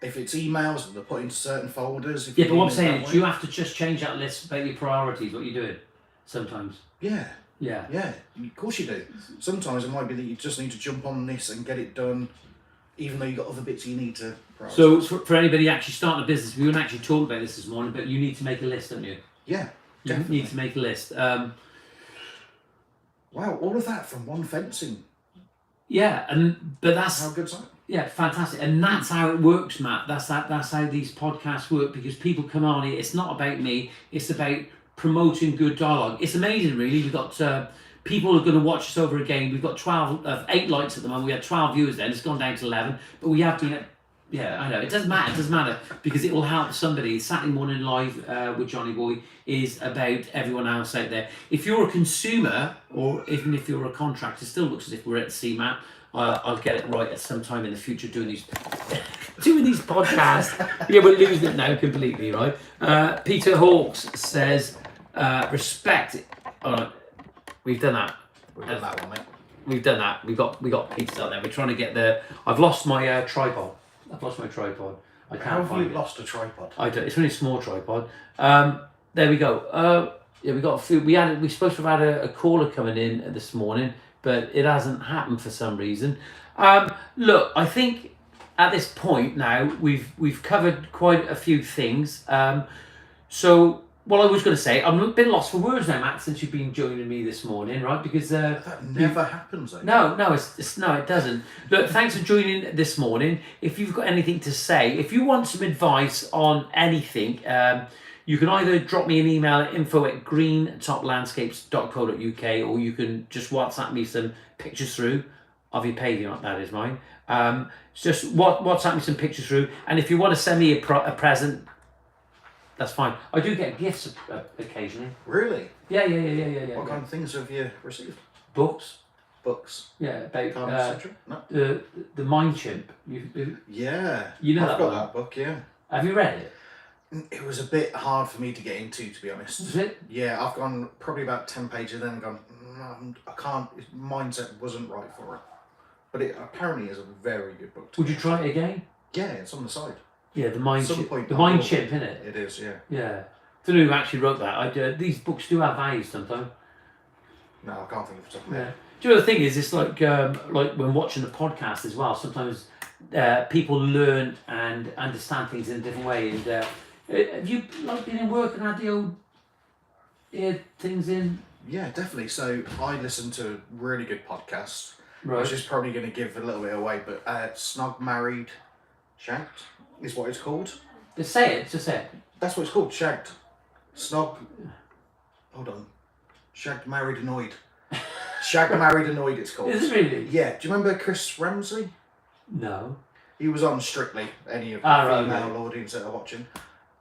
If it's emails, they're put into certain folders. Yeah, but what I'm saying is, you have to just change that list about your priorities, what you're doing, sometimes. Yeah. Yeah. Yeah, of course you do. Sometimes it might be that you just need to jump on this and get it done, even though you've got other bits you need to prioritise. So for anybody actually starting a business, we wouldn't actually talk about this morning, but you need to make a list, don't you? Yeah, You definitely. need to make a list. Wow, all of that from one fencing. Yeah, but that's... How good's that? Yeah, fantastic. And that's how it works, Matt. That's how these podcasts work, because people come on here. It's not about me. It's about promoting good dialogue. It's amazing, really. We've got people are going to watch us over again. We've got 8 likes at the moment. We had 12 viewers then. It's gone down to 11. But we have been at... Yeah, I know. It doesn't matter. It doesn't matter, because it will help somebody. Saturday Morning Live with Johnyboy is about everyone else out there. If you're a consumer, or even if you're a contractor, it still looks as if we're at CMAT. I'll get it right at some time in the future doing these podcasts. Yeah, we're losing it now completely, right? Peter Hawkes says, respect. All right, we've done that. We've done that one, mate. We've done that. We got pizzas out there. We're trying to get the... I've lost my tripod. I can't How have find you it. lost a tripod? I don't. It's only a small tripod. There we go. Yeah, we got a few. We're supposed to have had a caller coming in this morning, but it hasn't happened for some reason. Look, I think at this point now we've covered quite a few things. So what I was going to say, I'm a bit lost for words now, Matt, since you've been joining me this morning, right? Because That never happens, though. no, it doesn't. Look, thanks for joining this morning. If you've got anything to say, if you want some advice on anything, you can either drop me an email at info@greentoplandscapes.co.uk, or you can just WhatsApp me some pictures through of your paving, that is mine. It's just WhatsApp me some pictures through, and if you want to send me a present, that's fine. I do get gifts occasionally. Really? Yeah. What kind of things have you received? Books. Books. Yeah, about No. the Mind Chimp. Yeah. You know I've that got one? that book, yeah. Have you read it? It was a bit hard for me to get into, to be honest. Is it? Yeah, I've gone probably about 10 pages and then gone, I can't, mindset wasn't right for it. But it apparently is a very good book. Would you try it again? Yeah, it's on the side. Yeah, the Mind Some Chimp. point The I Mind will. Chimp, innit? It is, yeah. Yeah. I don't know who actually wrote that. These books do have value sometimes. No, I can't think of something. Yeah. Do you know the thing is, it's like when watching the podcast as well. Sometimes people learn and understand things in a different way. And have you been in work and had the old ear things in? Yeah, definitely. So I listen to a really good podcast, Right. which is probably going to give a little bit away, but Snog Married Shagged is what it's called. Just say it. Just say it. That's what it's called, Shagged. Snog. Hold on. Shagged, Married, Annoyed. Shagged, Married, Annoyed it's called. Is it really? Yeah. Do you remember Chris Ramsey? No. He was on Strictly, any of the Right, female audience that are watching.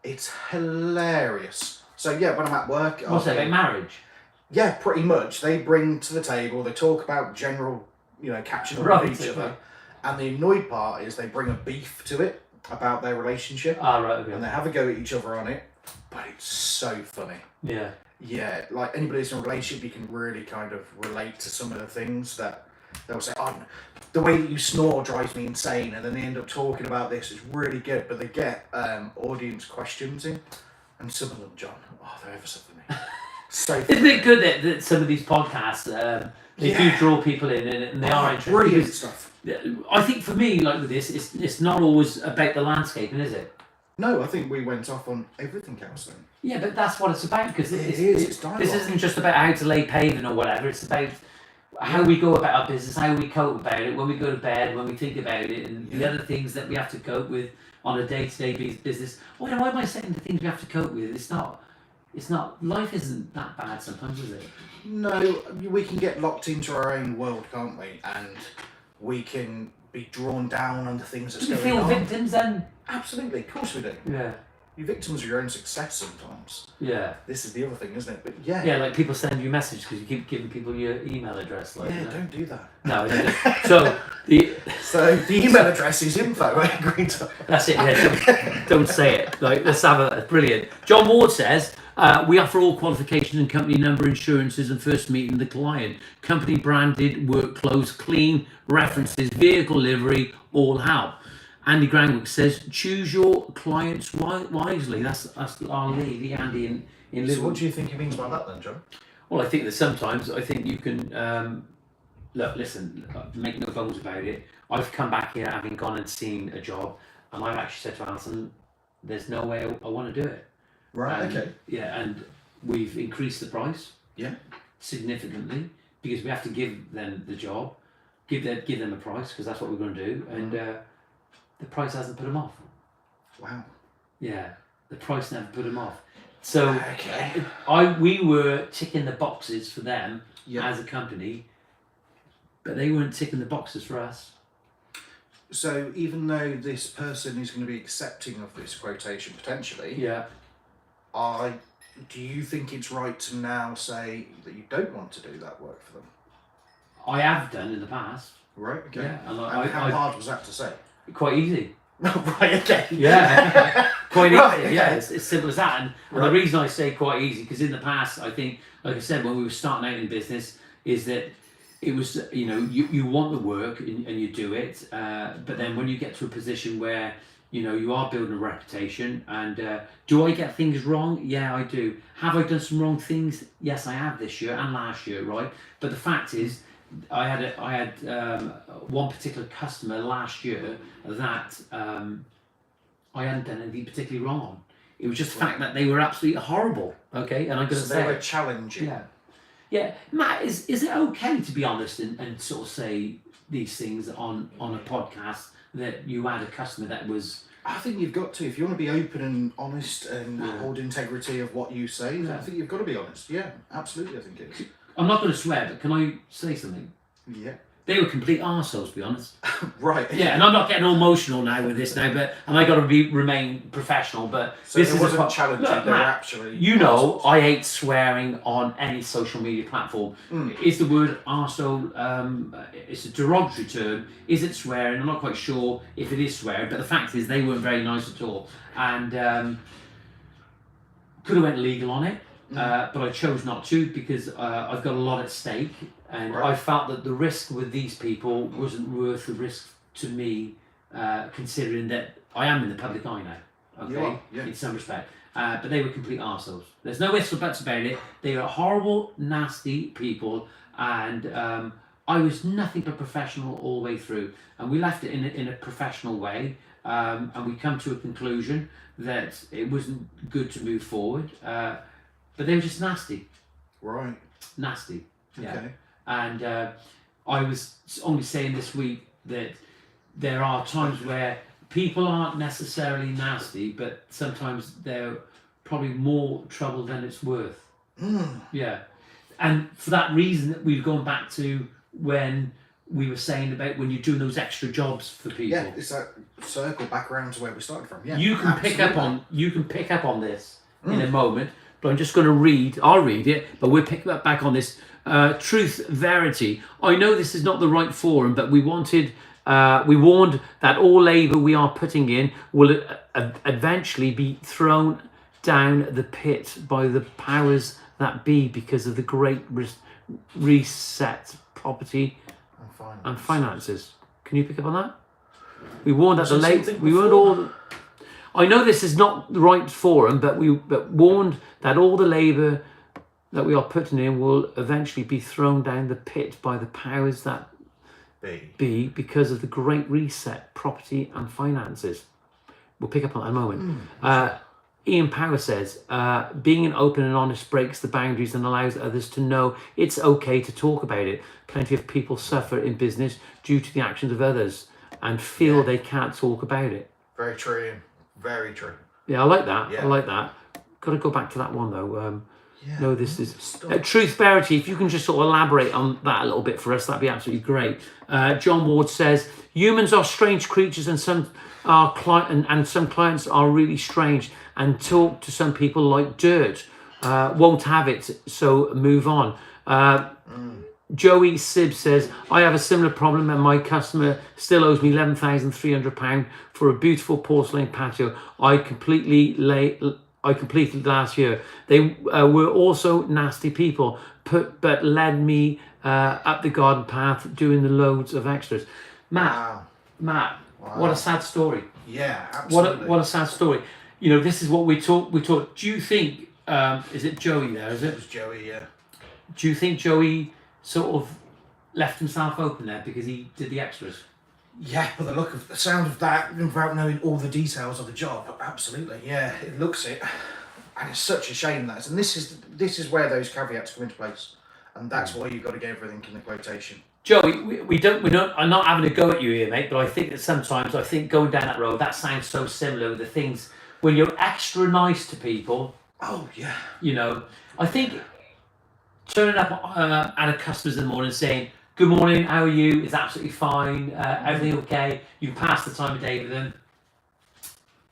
It's hilarious. So yeah, when I'm at work... What's it, like marriage? Yeah, pretty much. They bring to the table, they talk about general, catching up Right, with each okay. other. And the annoyed part is they bring a beef to it about their relationship. Right, okay. And they have a go at each other on it. But it's so funny. Yeah. Yeah, like anybody who's in a relationship, you can really kind of relate to some of the things that they'll say, oh, the way that you snore drives me insane. And then they end up talking about this. It's really good. But they get audience questions in. And some of them, John, they're ever so funny. So funny. Isn't it good that some of these podcasts, they do draw people in and they are interesting? Brilliant Because stuff. I think for me, like with this, it's not always about the landscaping, is it? No, I think we went off on everything else then. Yeah, but that's what it's about, because It's dialogue. this isn't just about how to lay paving or whatever. It's about how we go about our business, how we cope about it, when we go to bed, when we think about it, and the other things that we have to cope with on a day-to-day business. Why am I saying the things we have to cope with? It's not. Life isn't that bad sometimes, is it? No, we can get locked into our own world, can't we? And we can be drawn down under things that's Do we going feel on. victims then? Absolutely, of course we do. Yeah. You're victims of your own success sometimes. Yeah. This is the other thing, isn't it? But yeah. Yeah, like people send you messages because you keep giving people your email address. Like, Yeah, don't do that. No, so the email address is info@Greentop. That's it. Yeah, don't say it. Like, let's have a brilliant. John Ward says we offer all qualifications and company number insurances and first meeting the client. Company branded work clothes, clean references, vehicle livery, all help. Andy Grangwick says choose your clients wisely. That's our lady Andy in Liverpool. So what do you think he means by that then, John? Well, I think that sometimes you can look, listen, make no bones about it. I've come back here having gone and seen a job, and I've actually said to Alison, "There's no way I want to do it." Right. Okay. Yeah, and we've increased the price. Yeah. Significantly, because we have to give them the job, give them a price, because that's what we're going to do, and the price hasn't put them off. Wow. Yeah, the price never put them off. So Okay. we were ticking the boxes for them as a company, but they weren't ticking the boxes for us. So even though this person is going to be accepting of this quotation potentially, do you think it's right to now say that you don't want to do that work for them? I have done in the past. Right. Okay. Yeah, and how hard was that to say? Quite easy. Right. Okay. Yeah, quite easy. Right, okay. Yeah, it's simple as that. And the reason I say quite easy, because in the past, I think, like I said, when we were starting out in business, is that it was, you want the work and you do it, but then when you get to a position where, you are building a reputation, and do I get things wrong? Yeah, I do. Have I done some wrong things? Yes, I have this year and last year, right? But the fact is, I had one particular customer last year that I hadn't done anything particularly wrong on. It was just the fact that they were absolutely horrible. Okay, and I'm going to say they were challenging. Yeah. Matt, is it okay to be honest and sort of say these things on a podcast that you had a customer that was? I think you've got to, if you want to be open and honest and hold integrity of what you say. I think you've got to be honest. Yeah, absolutely. I think it is. I'm not going to swear, but can I say something? Yeah. They were complete arseholes, to be honest. Right. Yeah, and I'm not getting all emotional now with this now, and I got to remain professional. But So this it is wasn't challenging. Look, They were Matt, actually. you know, arseholes. I hate swearing on any social media platform. Is the word arsehole? It's a derogatory term. Is it swearing? I'm not quite sure if it is swearing, but the fact is they weren't very nice at all, and could have went legal on it. But I chose not to because I've got a lot at stake, and I felt that the risk with these people wasn't worth the risk to me, considering that I am in the public eye now. Okay, You are, yeah. in some respect. But they were complete arseholes. There's no ifs or buts about it. They are horrible, nasty people, and I was nothing but professional all the way through. And we left it in a professional way, and we come to a conclusion that it wasn't good to move forward. But they were just nasty. Right. Nasty. Yeah. Okay. And I was only saying this week that there are times where people aren't necessarily nasty, but sometimes they're probably more trouble than it's worth. Yeah. And for that reason, we've gone back to when we were saying about when you're doing those extra jobs for people. Yeah, it's that circle back around to where we started from. Yeah. You can absolutely. pick up on this in a moment, but I'm just going to read. I'll read it, but we'll pick back on this. Truth, verity. I know this is not the right forum, but we warned that all labour we are putting in will eventually be thrown down the pit by the powers that be because of the great reset property and finances. Can you pick up on that? We warned that I know this is not the right forum, but warned that all the labour that we are putting in will eventually be thrown down the pit by the powers that be because of the great reset, property and finances. We'll pick up on that in a moment. Ian Power says, being an open and honest breaks the boundaries and allows others to know it's okay to talk about it. Plenty of people suffer in business due to the actions of others and feel they can't talk about it. Very true. Very true. Yeah, I like that. Yeah. I like that. Got to go back to that one though. No, this is truth, verity. If you can just sort of elaborate on that a little bit for us, that'd be absolutely great. John Ward says humans are strange creatures, and some some clients are really strange and talk to some people like dirt. Won't have it, so move on. Joey Sib says, I have a similar problem and my customer still owes me £11,300 for a beautiful porcelain patio I completed last year. They were also nasty people, but led me up the garden path doing the loads of extras. Matt, what a sad story. Yeah, absolutely. What a sad story. You know, this is what we talk. Do you think, is it Joey there, is it? It was Joey, yeah. Do you think Joey sort of left himself open there because he did the extras? Yeah, but the sound of that, without knowing all the details of the job, absolutely, yeah, it looks it, and it's such a shame that. And this is where those caveats come into place, and that's why you've got to get everything in the quotation. Joey, I'm not having a go at you here, mate, but I think that sometimes going down that road, that sounds so similar with the things when you're extra nice to people. Oh yeah. You know, I think turning up at a customer's in the morning saying, good morning, how are you? It's absolutely fine. Everything okay? You can pass the time of day with them.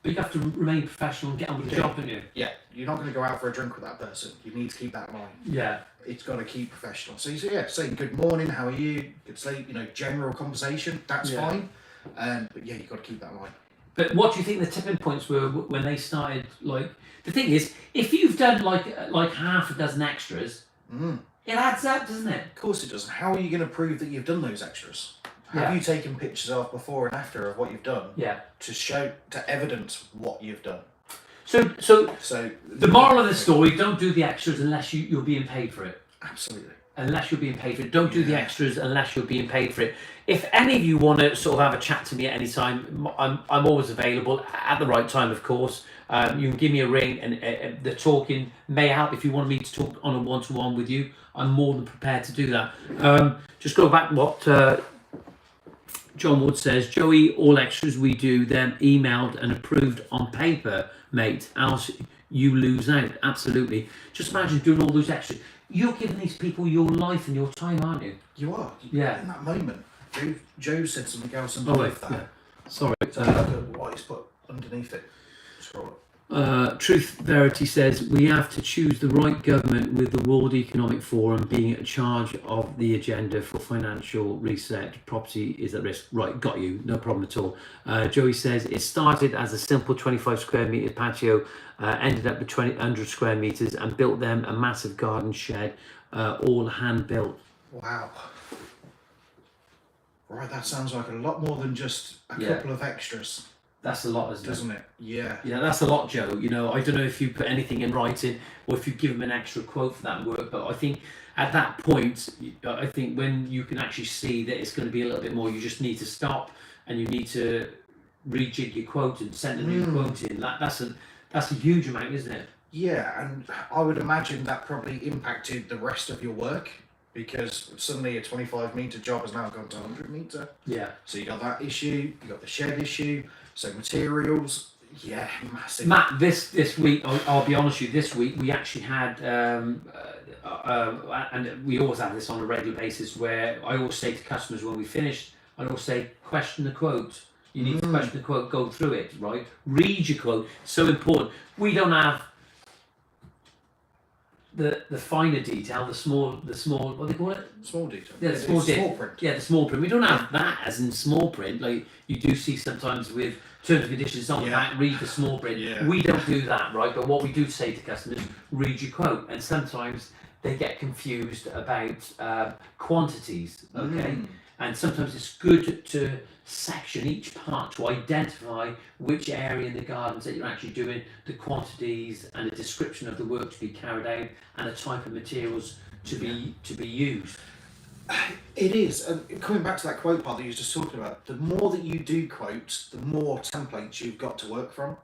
But you have to remain professional and get on with the job, don't you? Yeah, you're not going to go out for a drink with that person. You need to keep that in mind. Yeah. It's got to keep professional. So saying good morning, how are you? Good sleep, general conversation, that's fine. But yeah, you've got to keep that in mind. But what do you think the tipping points were when they started, the thing is, if you've done like half a dozen extras, it adds up, doesn't it? Of course it does. How are you going to prove that you've done those extras? Have you taken pictures of before and after of what you've done? Yeah. To evidence what you've done. So the moral of the story: don't do the extras unless you're being paid for it. Absolutely. Unless you're being paid for it, don't do the extras unless you're being paid for it. If any of you want to sort of have a chat to me at any time, I'm always available at the right time, of course. You can give me a ring, and the talking may help. If you want me to talk on a one-to-one with you, I'm more than prepared to do that. Just go back what John Wood says. Joey, all extras we do, them emailed and approved on paper, mate. Else you lose out. Absolutely. Just imagine doing all those extras. you're giving these people your life and your time, aren't you? You are. Yeah. In that moment, Joe said something else Oh, underneath wait, that. yeah. Sorry. So look at what he's put underneath it. Scroll up. Truth Verity says we have to choose the right government, with the World Economic Forum being in charge of the agenda for financial reset. Property is at risk. Right, got you. No problem at all. Joey says it started as a simple 25 square metre patio, ended up with 100 square metres, and built them a massive garden shed, all hand built. Wow. Right, that sounds like a lot more than just a couple of extras. That's a lot, doesn't it? Yeah. Yeah, that's a lot, Joe. You know, I don't know if you put anything in writing or if you give them an extra quote for that work, but I think at that point, I think when you can actually see that it's going to be a little bit more, you just need to stop and you need to rejig your quote and send a new quote in. That's a huge amount, isn't it? Yeah, and I would imagine that probably impacted the rest of your work, because suddenly a 25 metre job has now gone to 100 metre. Yeah. So you got that issue, you got the shed issue, so materials, yeah, massive. Matt, this week, I'll be honest with you, this week we actually had, and we always have this on a regular basis, where I always say to customers when we finish, I always say, question the quote. You need to question the quote, go through it, right? Read your quote, so important. We don't have the finer detail, the small, what do they call it? Small detail. Yeah, the small print. Yeah, the small print. We don't have that as in small print, like you do see sometimes with terms and conditions on the back, read the small print. Yeah. We don't do that, right? But what we do say to customers, read your quote. And sometimes they get confused about quantities, okay? And sometimes it's good to section each part to identify which area in the gardens that you're actually doing, the quantities and the description of the work to be carried out, and the type of materials to be used. It is, and coming back to that quote part that you were just talking about, the more that you do quotes, the more templates you've got to work from.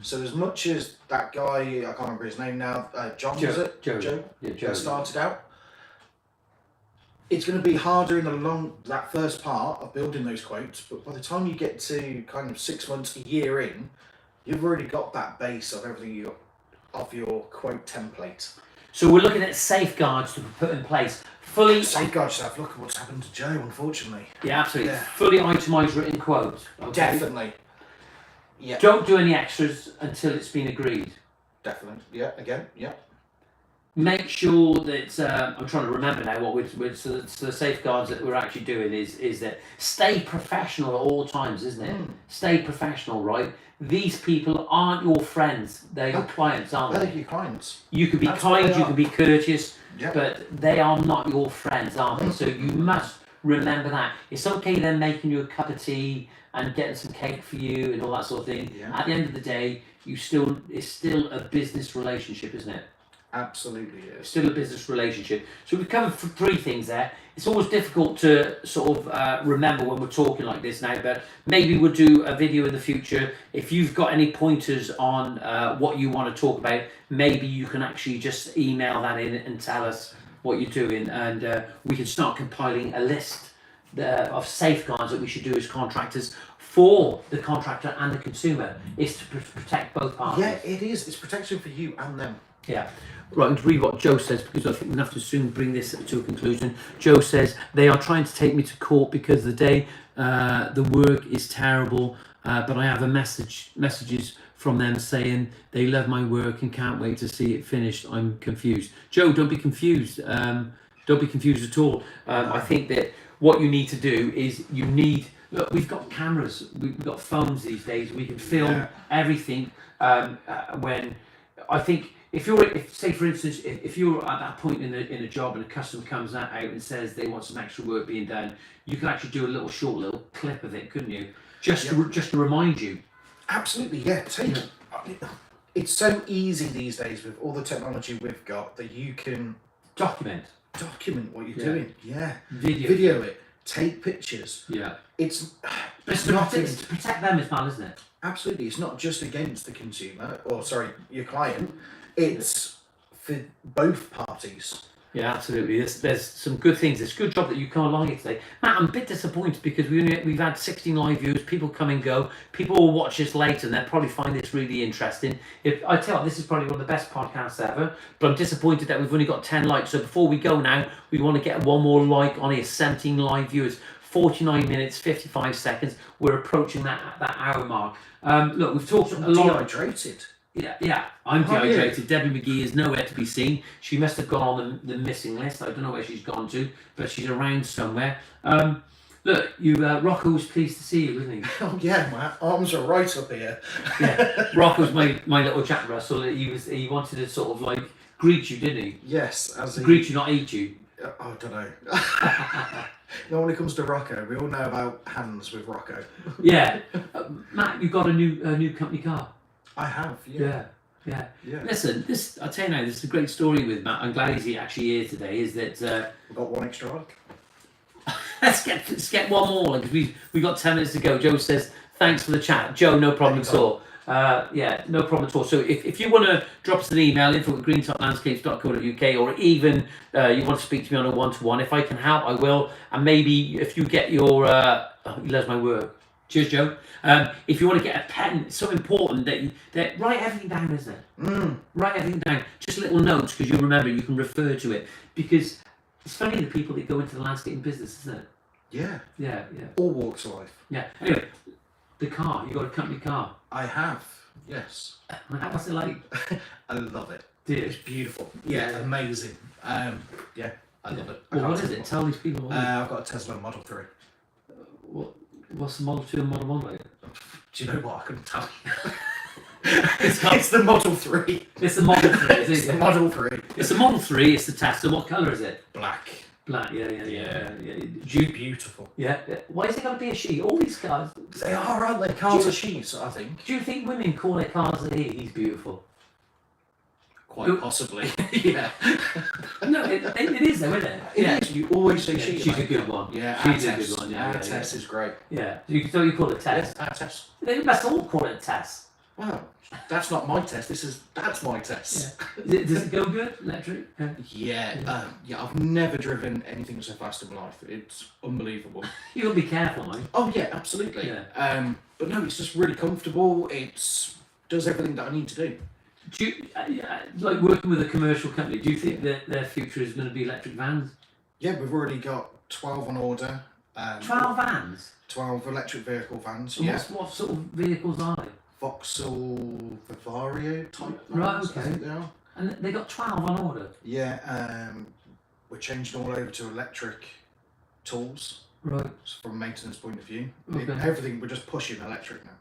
So as much as that guy, I can't remember his name now, John, was it? Joe. Yeah, Joe. Started out. It's going to be harder in that first part of building those quotes, but by the time you get to kind of 6 months, a year in, you've already got that base of everything of your quote template. So we're looking at safeguards to be put in place. Safeguards stuff. Look at what's happened to Joe, unfortunately. Yeah, absolutely. Yeah. Fully itemised written quote. Okay? Definitely. Yeah. Don't do any extras until it's been agreed. Definitely. Yeah. Again. Yeah. Make sure that I'm trying to remember now what so the safeguards that we're actually doing is that stay professional at all times, isn't it? Stay professional, right? These people aren't your friends; they're your clients, aren't they? They're your clients. You can be kind, you can be courteous, Yep. but they are not your friends, are they? So you must remember that. It's okay then making you a cup of tea and getting some cake for you and all that sort of thing. Yeah. At the end of the day, it's still a business relationship, isn't it? Absolutely is. Still a business relationship. So we've covered three things there. It's always difficult to sort of remember when we're talking like this now, but maybe we'll do a video in the future. If you've got any pointers on what you want to talk about, maybe you can actually just email that in and tell us what you're doing, and we can start compiling a list of safeguards that we should do as contractors for the contractor and the consumer. Is to protect both parties. Yeah, it is. It's protection for you and them. Yeah. Right, I'm going to read what Joe says, because I think we'll have to soon bring this to a conclusion. Joe says, they are trying to take me to court because the work is terrible, but I have messages from them saying they love my work and can't wait to see it finished. I'm confused. Joe, don't be confused. Don't be confused at all. I think that what you need to do is look, we've got cameras, we've got phones these days, we can film everything. When I think say for instance, if you're at that point in a job and a customer comes out and says they want some extra work being done, you can actually do a short little clip of it, couldn't you? Just to remind you. Absolutely, yeah. It's so easy these days with all the technology we've got that you can document what you're doing. Yeah. Video it. Take pictures. Yeah. It's to protect them as well, isn't it? Absolutely. It's not just against the consumer, your client. It's for both parties. Yeah, absolutely. There's some good things. It's a good job that you can't like it today. Matt, I'm a bit disappointed because we've had 16 live views. People come and go. People will watch this later and they'll probably find this really interesting. If I tell you, this is probably one of the best podcasts ever, but I'm disappointed that we've only got 10 likes. So before we go now, we want to get one more like on here. 17 live viewers, 49 minutes, 55 seconds. We're approaching that hour mark. Look, we've talked a lot. Dehydrated. Yeah, I'm dehydrated. Debbie McGee is nowhere to be seen. She must have gone on the missing list. I don't know where she's gone to, but she's around somewhere. Look, Rocco was pleased to see you, wasn't he? Oh yeah, my arms are right up here. Yeah, Rocco's my little Jack Russell. He wanted to sort of like greet you, didn't he? Yes, Greet you, not eat you. I don't know. When it comes to Rocco, we all know about hands with Rocco. Yeah, Matt, you got a new company car. I have, Yeah. Listen, I'll tell you now, this is a great story with Matt. I'm glad he's actually here today. Is that We've got one extra like. let's get one more because we got 10 minutes to go. Joe says thanks for the chat. Joe, no problem at all. No problem at all. So if you want to drop us an email, info@greentoplandscapes.co.uk, or even you want to speak to me on a one-to-one, if I can help, I will. And maybe if you get your he loves my work. Cheers, Joe. If you want to get a pen, it's so important that write everything down, isn't it? Write everything down. Just little notes, because you remember, you can refer to it. Because it's funny the people that go into the landscaping business, isn't it? Yeah. Yeah. All walks of life. Yeah. Anyway, the car. You got a company car. I have. Yes. What's it like? I love it. Dear. It's beautiful. Yeah, amazing. Yeah, I love it. Well, what is it? Tell these people. I've got a Tesla Model 3. What's the Model 2 and Model 1 like? Do you know what? I couldn't tell you. It's the Model 3. It's the Model 3. It's the Model 3. It's the Model 3. It's the Tesla. What colour is it? Black. Black. Yeah. Beautiful. Yeah. Why is it got to be a she? All these cars. They are, aren't they? Cars are she's, I think. Do you think women call their cars a he? He's beautiful. Quite possibly. Yeah. No, it is though, isn't it? Yeah. You always say she. She's a good one. Yeah. She's a good one. Yeah. Tess is great. Yeah. So you call it Tess? Yeah, Tess. They must all call it Tess. Well, that's not my test. That's my test. Yeah. Does it go good? Electric? Yeah. I've never driven anything so fast in my life. It's unbelievable. You gotta be careful, man. Oh yeah, absolutely. Yeah. But no, it's just really comfortable. Does everything that I need to do. Do you, like working with a commercial company, do you think that their future is going to be electric vans? Yeah, we've already got 12 on order. 12 vans? 12 electric vehicle vans. And yeah. what sort of vehicles are they? Vauxhall Bavaria type vans, Right, okay. I think they are. And they got 12 on order? Yeah, we're changing all over to electric tools. Right. From a maintenance point of view. Okay. Everything, we're just pushing electric now.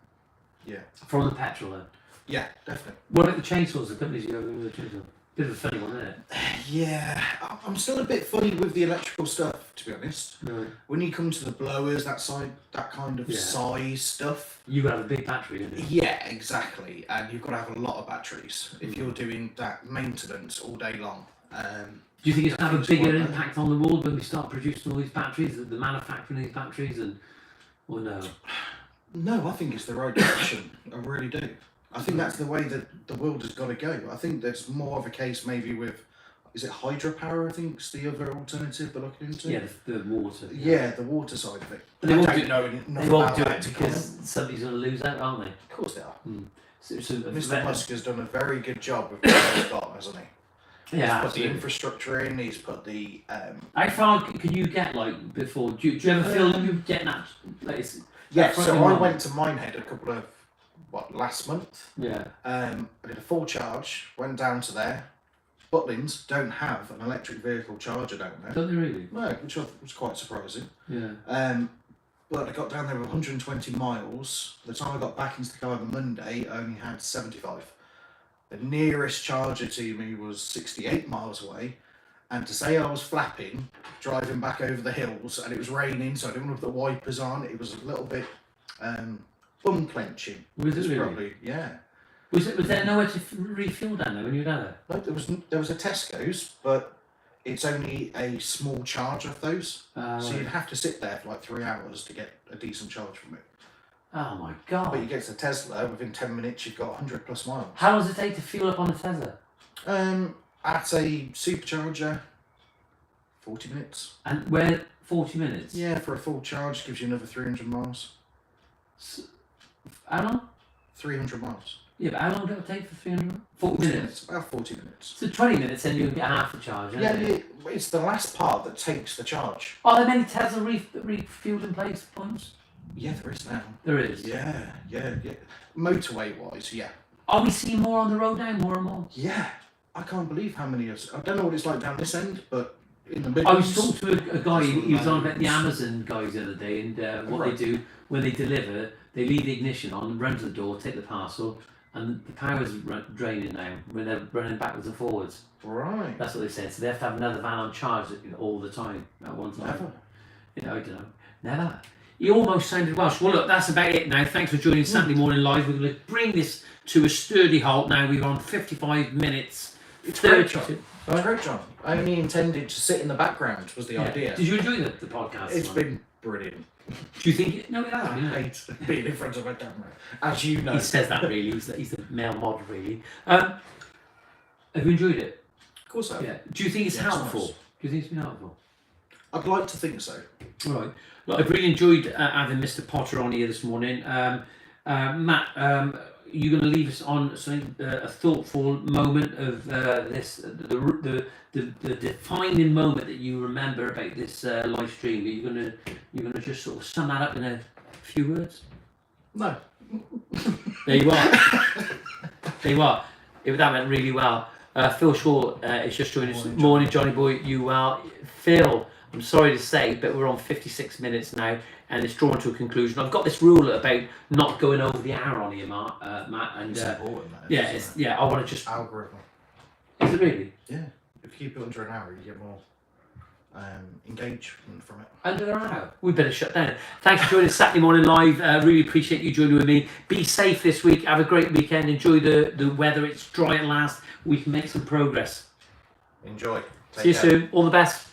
Yeah. From the petrol then? Yeah, definitely. What about the chainsaws, the companies you have with the chainsaw? Bit of a funny one, isn't it? Yeah, I'm still a bit funny with the electrical stuff, to be honest. Right. When you come to the blowers, that kind of size stuff. You got to have a big battery, don't you? Yeah, exactly. And you've got to have a lot of batteries if you're doing that maintenance all day long. Do you think it's going to have a bigger impact on the world when we start producing all these batteries, the manufacturing these batteries, or no? No, I think it's the right direction. I really do. I think that's the way that the world has got to go. I think there's more of a case maybe with, is it hydropower, I think, is the other alternative they're looking into? Yeah, the water. Yeah, the water side of it. But they won't do that it because somebody's going to lose out, aren't they? Of course they are. So Mr. Musk has done a very good job with what he's got, hasn't he? Yeah, he's put the infrastructure in, he's put the... How far can you get, like, before? Do you ever feel you get that? Like, yeah, so I went to Minehead last month? Yeah. I did a full charge, went down to there. Butlins don't have an electric vehicle charger down there. Don't they really? No, which was quite surprising. Yeah. But I got down there with 120 miles. The time I got back into the car on the Monday, I only had 75. The nearest charger to me was 68 miles away. And to say I was flapping, driving back over the hills, and it was raining, so I didn't want to put the wipers on. It was a little bit bum clenching. Was it really? Probably, yeah. Was there nowhere to refuel down there when you were down there? No, there was a Tesco's, but it's only a small charge of those. So you'd have to sit there for like 3 hours to get a decent charge from it. Oh my god. But you get to Tesla, within 10 minutes you've got 100 plus miles. How long does it take to fuel up on a Tesla? At a supercharger, 40 minutes. And where 40 minutes? Yeah, for a full charge gives you another 300 miles. How long? 300 miles. Yeah, but how long did it take for 300? 40 minutes. About 40 minutes. So 20 minutes, then you get half a charge. Yeah, it's the last part that takes the charge. Are there many Tesla refueling place points? Yeah, there is now. There is. Yeah. Motorway wise, yeah. Are we seeing more on the road now, more and more? Yeah, I can't believe how many. I don't know what it's like down this end, but in the I was Midlands. talking to a guy. He was on about the Amazon guys the other day, and what Right. they do when they deliver, they leave the ignition on, run to the door, take the parcel, and the power's draining now when they're running backwards and forwards. Right. That's what they said. So they have to have another van on charge all the time at one time. Never. You know, I don't know. Never. You almost sounded Welsh. Well, look, that's about it now. Thanks for joining Saturday Morning Live. We're going to bring this to a sturdy halt now. We're on 55 minutes. It's 30 great, John. It's great, John. I only intended to sit in the background was the idea. Did you enjoy the podcast? It's been brilliant. Do you think? No, it has. I hate being in front of a camera, as you know. He says that really. He's the male mod really. Have you enjoyed it? Of course I have. Yeah. Do you think it's Yeah, it's helpful? nice. Do you think it's been helpful? I'd like to think so. All right. Look, I've really enjoyed having Mr. Potter on here this morning. Matt, you're going to leave us on something, a thoughtful moment of the defining moment that you remember about this live stream. You're gonna just sort of sum that up in a few words. No. There you are. There you are. That went really well. Phil Shaw is just joining us. Morning, Johnyboy. You well, Phil. I'm sorry to say, but we're on 56 minutes now, and it's drawn to a conclusion. I've got this rule about not going over the hour on here, Matt. And It's important, that is, isn't it? I want to just. Algorithm. Is it really? Yeah. If you keep it under an hour, you get more engagement from it. Under an hour. We better shut down. Thanks for joining Saturday Morning Live. Really appreciate you joining with me. Be safe this week. Have a great weekend. Enjoy the weather. It's dry at last. We can make some progress. Enjoy. See you soon. All the best.